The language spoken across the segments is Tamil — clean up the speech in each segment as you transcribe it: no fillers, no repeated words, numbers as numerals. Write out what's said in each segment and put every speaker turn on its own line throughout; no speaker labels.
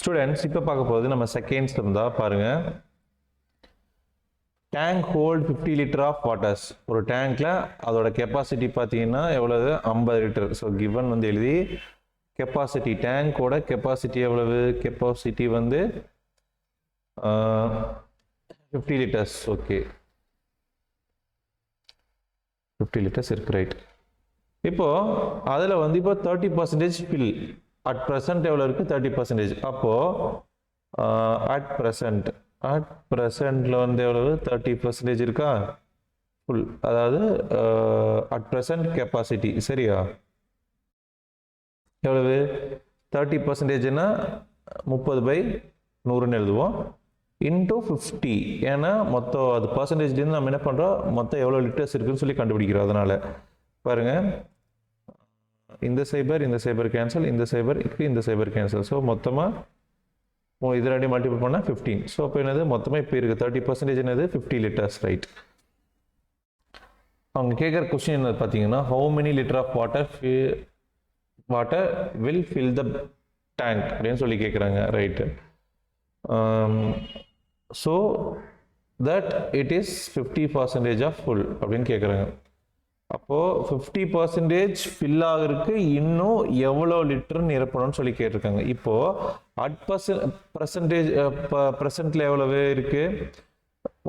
Students, இப்போ பார்க்க போகிறது நம்ம செகண்ட்ஸ் இருந்தால் பாருங்க. Tank hold 50 litre of waters. ஒரு டேங்க்ல அதோட கெப்பாசிட்டி பார்த்தீங்கன்னா எவ்வளவு? 50 லிட்டர். ஸோ கிவன் வந்து எழுதி கெப்பாசிட்டி, டேங்கோட கெப்பாசிட்டி எவ்வளவு? கெப்பாசிட்டி வந்து 50 லிட்டர்ஸ். ஓகே, 50 லிட்டர்ஸ் இருக்கு, ரைட். இப்போ அதில் வந்து இப்போ 30% ஃபில். அட் ப்ரெசன்ட் எவ்வளோ இருக்குது? 30%. அப்போது அட் ப்ரெசண்டில் வந்து எவ்வளவு? 30% இருக்கா? ஃபுல். அதாவது அட் ப்ரெசன்ட் கெப்பாசிட்டி, சரியா? எவ்வளவு? 30%னா 30/100ன்னு எழுதுவோம். இன்டூ 50. ஏன்னா மொத்தம் அது பர்சன்டேஜ்லேருந்து நம்ம என்ன பண்ணுறோம்? மொத்தம் எவ்வளோ லிட்டர்ஸ் இருக்குன்னு சொல்லி கண்டுபிடிக்கிறோம். அதனால் பாருங்கள், இந்த சைபர் கேன்சல், இந்த சைபர் கேன்சல். ஸோ மொத்தமாக இது ரெண்டையும் மல்டிபிள் பண்ணால் 15. ஸோ அப்போ என்னது? மொத்தமாக இப்போ இருக்குது 30% என்னது? 50 லிட்டர்ஸ், ரைட். அவங்க கேட்குற கொஸ்டின் என்ன பார்த்தீங்கன்னா, how many litre of water will fill the tank அப்படின்னு சொல்லி கேட்குறாங்க, right. So that it is 50% of full அப்படின்னு கேட்குறாங்க. அப்போது 50% ஃபில் ஆகிறதுக்கு இன்னும் எவ்வளோ லிட்டர் நிரப்பணும்னு சொல்லி கேட்டிருக்காங்க. இப்போது அட் ப்ரெசன்ட்டில் எவ்வளவு இருக்குது?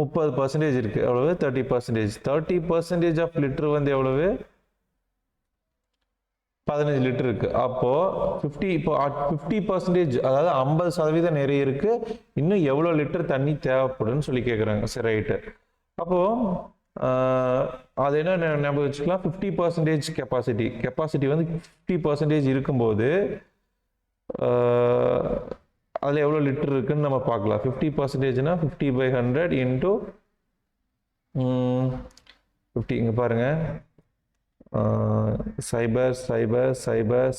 30% இருக்குது. எவ்வளவு? 30%. 30% ஆஃப் லிட்டர் வந்து எவ்வளவு? 15 லிட்டர் இருக்குது. அப்போது இப்போ 50%, அதாவது 50% நிறைய இருக்குது. இன்னும் எவ்வளோ லிட்டர் தண்ணி தேவைப்படுன்னு சொல்லி கேட்குறாங்க, சரி, ரைட்டு. அப்போது அது என்ன ஞாபகம் வச்சுக்கலாம்? 50% கெப்பாசிட்டி வந்து 50% இருக்கும்போது அதில் எவ்வளோ லிட்டர் இருக்குன்னு நம்ம பார்க்கலாம். 50%னா 50/100 இன்டூ 50. இங்கே பாருங்கள்,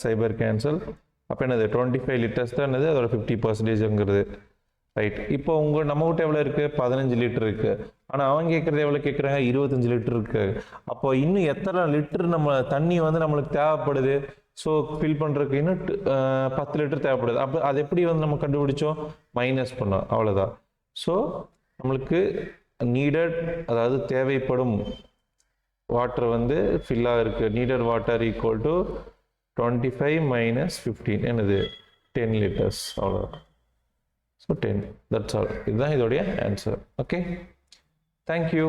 சைபர் கேன்சல். அப்போ என்னது? 25 லிட்டர்ஸ் தான் என்னது? அதோட 50%ங்கிறது, ரைட். இப்போ நம்மகிட்ட எவ்வளோ இருக்குது? 15 லிட்டர் இருக்குது. ஆனால் அவங்க கேட்குறது எவ்வளோ கேட்குறாங்க? 25 லிட்டர் இருக்குது. அப்போ இன்னும் எத்தனை லிட்டர் நம்ம தண்ணி வந்து நம்மளுக்கு தேவைப்படுது? ஸோ ஃபில் பண்ணுறதுக்கு இன்னும் 10 லிட்டர் தேவைப்படுது. அப்போ அது எப்படி வந்து நம்ம கண்டுபிடிச்சோம்? மைனஸ் பண்ணோம், அவ்வளோதான். ஸோ நம்மளுக்கு நீடட், அதாவது தேவைப்படும் வாட்டர் வந்து ஃபில்லாக இருக்குது. நீடட் வாட்டர் ஈக்குவல் டு 25 - 15 என்னது? 10 லிட்டர்ஸ், அவ்வளோதான். So 10, that's all. இதுதான் இதோடைய ஆன்சர். Okay, thank you.